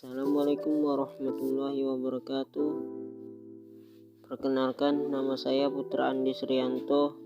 Assalamualaikum warahmatullahi wabarakatuh. Perkenalkan, nama saya Putra Andi Srianto.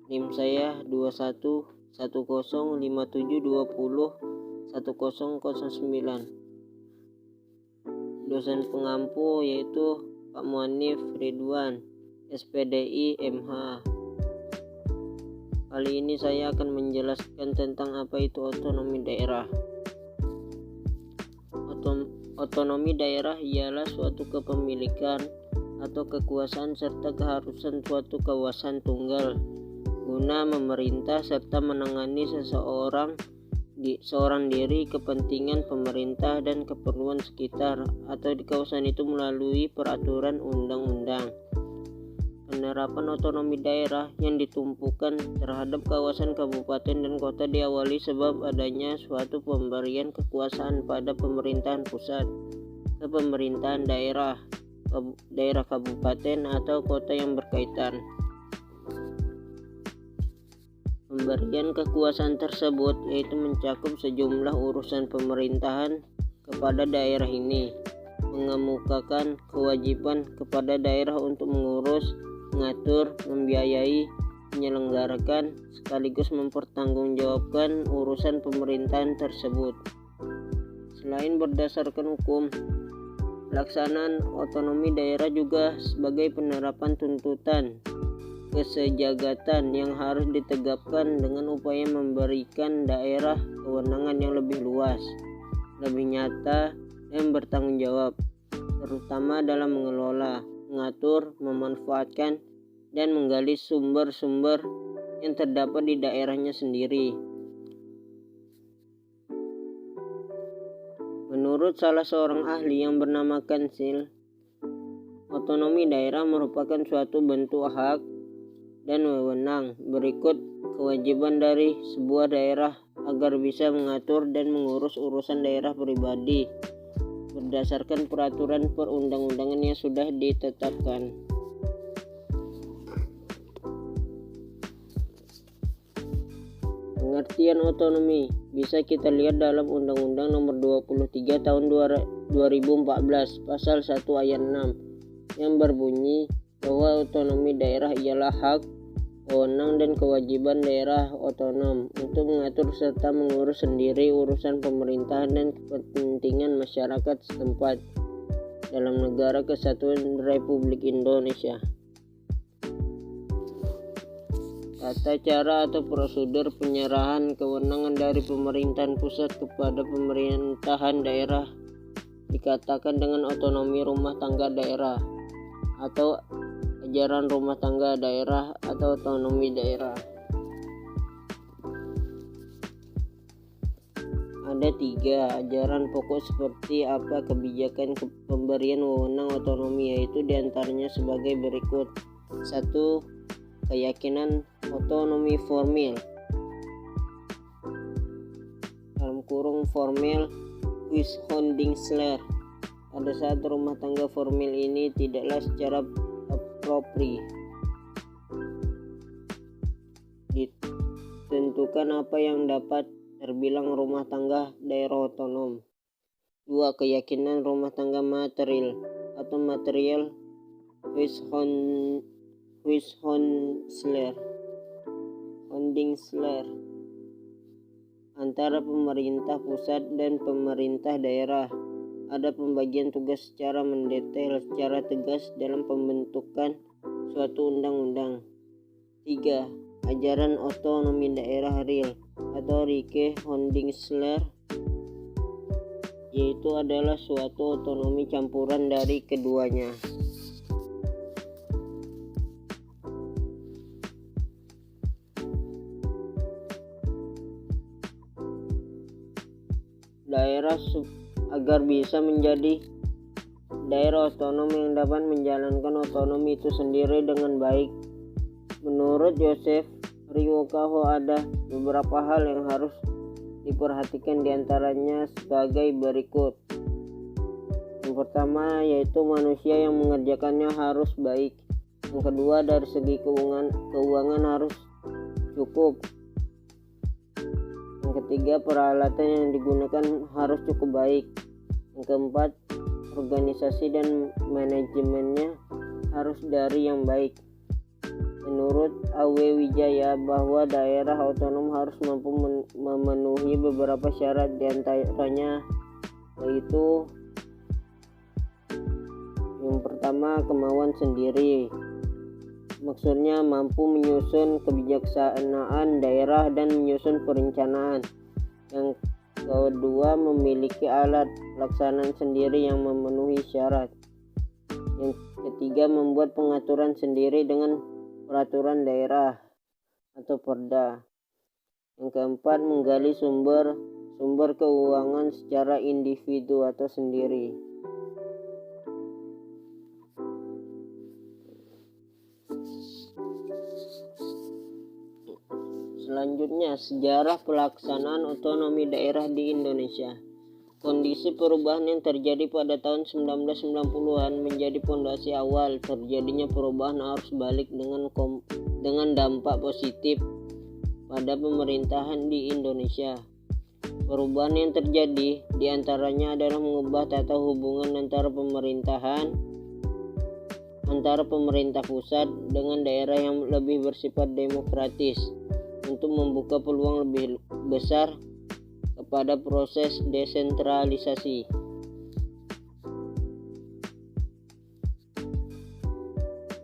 NIM saya 211057201009. Dosen pengampu yaitu Pak Muanif Ridwan, SPDI MH. Kali ini saya akan menjelaskan tentang apa itu otonomi daerah. Otonomi daerah ialah suatu kepemilikan atau kekuasaan serta keharusan suatu kawasan tunggal guna memerintah serta menangani seorang diri kepentingan pemerintah dan keperluan sekitar atau di kawasan itu melalui peraturan undang-undang. Penerapan otonomi daerah yang ditumpukan terhadap kawasan kabupaten dan kota diawali sebab adanya suatu pemberian kekuasaan pada pemerintahan pusat ke pemerintahan daerah kabupaten atau kota yang berkaitan. Pemberian kekuasaan tersebut yaitu mencakup sejumlah urusan pemerintahan kepada daerah ini, mengemukakan kewajiban kepada daerah untuk mengurus, mengatur, membiayai, menyelenggarakan, sekaligus mempertanggungjawabkan urusan pemerintahan tersebut. Selain berdasarkan hukum, pelaksanaan otonomi daerah juga sebagai penerapan tuntutan kesejagatan yang harus ditegakkan dengan upaya memberikan daerah kewenangan yang lebih luas, lebih nyata, dan bertanggung jawab, terutama dalam mengelola, mengatur, memanfaatkan, dan menggali sumber-sumber yang terdapat di daerahnya sendiri. Menurut salah seorang ahli yang bernama Kansil, otonomi daerah merupakan suatu bentuk hak dan wewenang. Berikut kewajiban dari sebuah daerah agar bisa mengatur dan mengurus urusan daerah pribadi berdasarkan peraturan perundang-undangan yang sudah ditetapkan. Pengertian otonomi bisa kita lihat dalam Undang-Undang Nomor 23 Tahun 2014 Pasal 1 Ayat 6 yang berbunyi bahwa otonomi daerah ialah hak, wewenang, dan kewajiban daerah otonom untuk mengatur serta mengurus sendiri urusan pemerintahan dan kepentingan masyarakat setempat dalam Negara Kesatuan Republik Indonesia. Tata cara atau prosedur penyerahan kewenangan dari pemerintahan pusat kepada pemerintahan daerah dikatakan dengan otonomi rumah tangga daerah atau ajaran rumah tangga daerah atau otonomi daerah. Ada 3 ajaran pokok seperti apa kebijakan pemberian wewenang otonomi, yaitu diantaranya sebagai berikut. 1. Keyakinan otonomi formil (formel Huishoudingsleur). Pada saat rumah tangga formil ini tidaklah secara apropri ditentukan apa yang dapat terbilang rumah tangga daerah otonom. 2. Keyakinan rumah tangga material atau material Huishoudingsleur antara pemerintah pusat dan pemerintah daerah. Ada pembagian tugas secara mendetail secara tegas dalam pembentukan suatu undang-undang. 3. Ajaran otonomi daerah real atau Rijkshoudingsleur, yaitu adalah suatu otonomi campuran dari keduanya. Daerah agar bisa menjadi daerah otonom yang dapat menjalankan otonomi itu sendiri dengan baik. Menurut Joseph Riokaho ada beberapa hal yang harus diperhatikan, diantaranya sebagai berikut. Yang pertama yaitu manusia yang mengerjakannya harus baik. Yang kedua, dari segi keuangan harus cukup. Yang ketiga, peralatan yang digunakan harus cukup baik. Yang keempat, organisasi dan manajemennya harus dari yang baik. Menurut AW Wijaya bahwa daerah otonom harus mampu memenuhi beberapa syarat, diantaranya yaitu yang pertama, kemauan sendiri. Maksudnya mampu menyusun kebijaksanaan daerah dan menyusun perencanaan. Yang kedua, memiliki alat pelaksanaan sendiri yang memenuhi syarat. Yang ketiga, membuat pengaturan sendiri dengan peraturan daerah atau perda. Yang keempat, menggali sumber keuangan secara individu atau sendiri. Selanjutnya, sejarah pelaksanaan otonomi daerah di Indonesia. Kondisi perubahan yang terjadi pada tahun 1990-an menjadi fondasi awal terjadinya perubahan arus balik dengan dampak positif pada pemerintahan di Indonesia. Perubahan yang terjadi diantaranya adalah mengubah tata hubungan antara pemerintah pusat dengan daerah yang lebih bersifat demokratis untuk membuka peluang lebih besar kepada proses desentralisasi.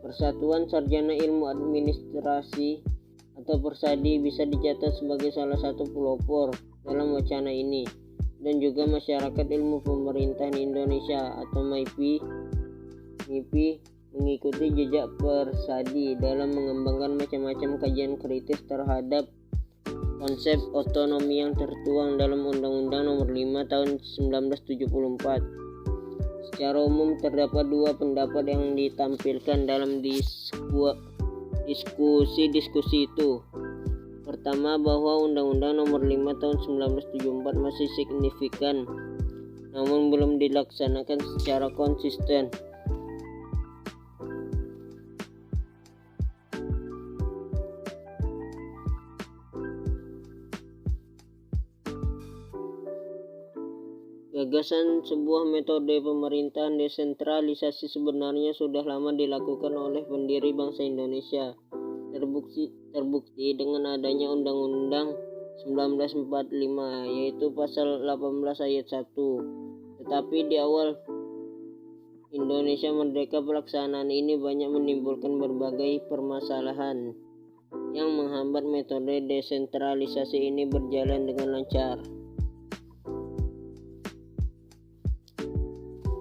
Persatuan Sarjana Ilmu Administrasi atau Persadi bisa dicatat sebagai salah satu pelopor dalam wacana ini, dan juga Masyarakat Ilmu Pemerintahan Indonesia atau MIPI mengikuti jejak Persadi dalam mengembangkan macam-macam kajian kritis terhadap konsep otonomi yang tertuang dalam Undang-Undang Nomor 5 Tahun 1974. Secara umum terdapat dua pendapat yang ditampilkan dalam diskusi itu. Pertama, bahwa Undang-Undang Nomor 5 Tahun 1974 masih signifikan, namun belum dilaksanakan secara konsisten. Gagasan sebuah metode pemerintahan desentralisasi sebenarnya sudah lama dilakukan oleh pendiri bangsa Indonesia. Terbukti dengan adanya Undang-Undang 1945, yaitu pasal 18 ayat 1. Tetapi di awal Indonesia merdeka, pelaksanaan ini banyak menimbulkan berbagai permasalahan yang menghambat metode desentralisasi ini berjalan dengan lancar.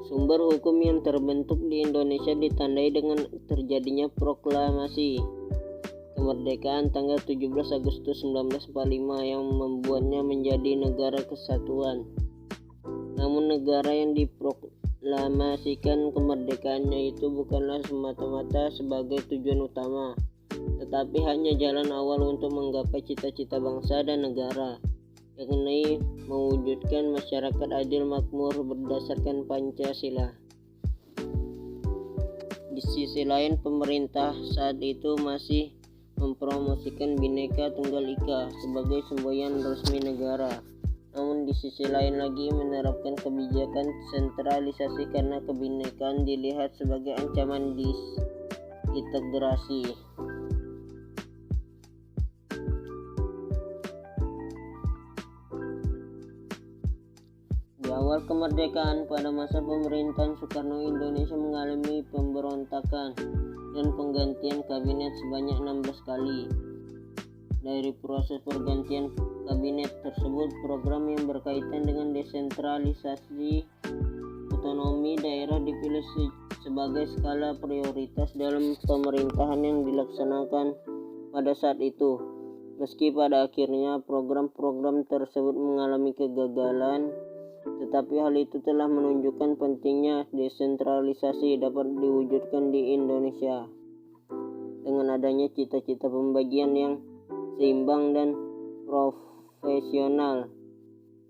Sumber hukum yang terbentuk di Indonesia ditandai dengan terjadinya proklamasi kemerdekaan tanggal 17 Agustus 1945 yang membuatnya menjadi negara kesatuan. Namun negara yang diproklamasikan kemerdekaannya itu bukanlah semata-mata sebagai tujuan utama, tetapi hanya jalan awal untuk menggapai cita-cita bangsa dan negara, yakni mewujudkan masyarakat adil makmur berdasarkan Pancasila. Di sisi lain, pemerintah saat itu masih mempromosikan Bhinneka Tunggal Ika sebagai semboyan resmi negara. Namun di sisi lain lagi menerapkan kebijakan sentralisasi karena kebinekaan dilihat sebagai ancaman disintegrasi. Di awal kemerdekaan pada masa pemerintahan Soekarno, Indonesia mengalami pemberontakan dan penggantian kabinet sebanyak 16 kali. Dari proses pergantian kabinet tersebut, program yang berkaitan dengan desentralisasi otonomi daerah dipilih sebagai skala prioritas dalam pemerintahan yang dilaksanakan pada saat itu. Meski pada akhirnya program-program tersebut mengalami kegagalan, tetapi hal itu telah menunjukkan pentingnya desentralisasi dapat diwujudkan di Indonesia. Dengan adanya cita-cita pembagian yang seimbang dan profesional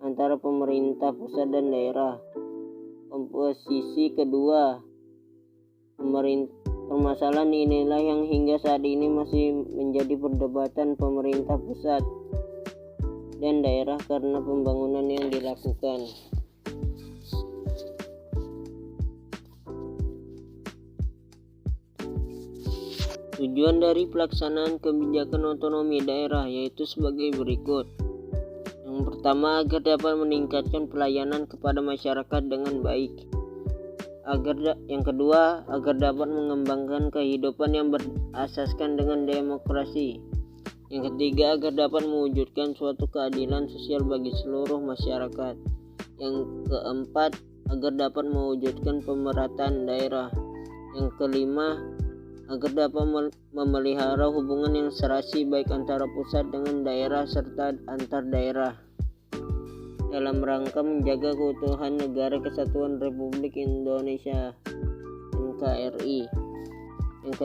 antara pemerintah pusat dan daerah. Komposisi kedua, permasalahan inilah yang hingga saat ini masih menjadi perdebatan pemerintah pusat dan daerah karena pembangunan yang dilakukan. Tujuan dari pelaksanaan kebijakan otonomi daerah yaitu sebagai berikut. Yang pertama, agar dapat meningkatkan pelayanan kepada masyarakat dengan baik. Yang kedua, agar dapat mengembangkan kehidupan yang berasaskan dengan demokrasi. Yang ketiga, agar dapat mewujudkan suatu keadilan sosial bagi seluruh masyarakat. Yang keempat, agar dapat mewujudkan pemerataan daerah. Yang kelima, agar dapat memelihara hubungan yang serasi baik antara pusat dengan daerah serta antar daerah dalam rangka menjaga keutuhan Negara Kesatuan Republik Indonesia (NKRI). Yang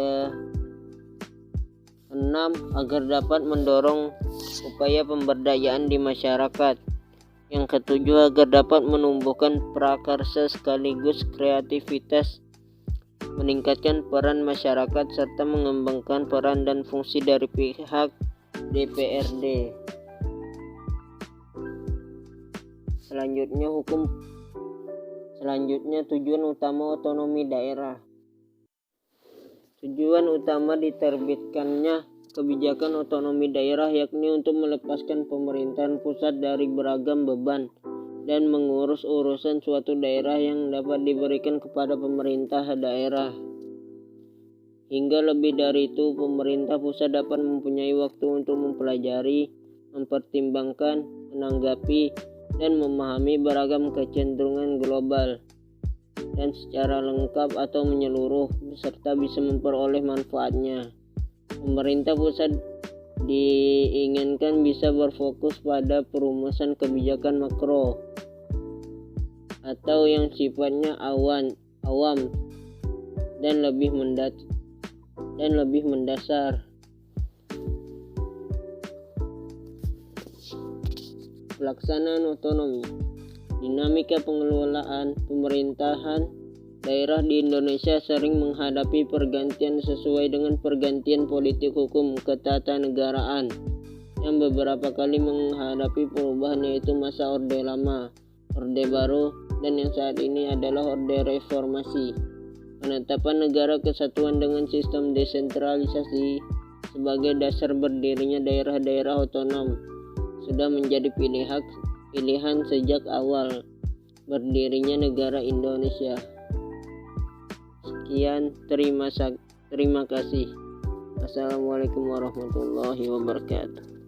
keenam, agar dapat mendorong upaya pemberdayaan di masyarakat. Yang ketujuh, agar dapat menumbuhkan prakarsa sekaligus kreativitas, meningkatkan peran masyarakat serta mengembangkan peran dan fungsi dari pihak DPRD. Selanjutnya tujuan utama otonomi daerah. Tujuan utama diterbitkannya kebijakan otonomi daerah yakni untuk melepaskan pemerintahan pusat dari beragam beban dan mengurus urusan suatu daerah yang dapat diberikan kepada pemerintah daerah. Hingga lebih dari itu, pemerintah pusat dapat mempunyai waktu untuk mempelajari, mempertimbangkan, menanggapi, dan memahami beragam kecenderungan global dan secara lengkap atau menyeluruh serta bisa memperoleh manfaatnya. Pemerintah pusat diinginkan bisa berfokus pada perumusan kebijakan makro atau yang sifatnya awam dan lebih mendasar. Pelaksanaan otonomi. Dinamika pengelolaan pemerintahan daerah di Indonesia sering menghadapi pergantian sesuai dengan pergantian politik hukum ketatanegaraan yang beberapa kali menghadapi perubahan, yaitu masa Orde Lama, Orde Baru, dan yang saat ini adalah Orde Reformasi. Penetapan Negara Kesatuan dengan sistem desentralisasi sebagai dasar berdirinya daerah-daerah otonom sudah menjadi pilihan sejak awal berdirinya negara Indonesia. Sekian, terima kasih. Assalamualaikum warahmatullahi wabarakatuh.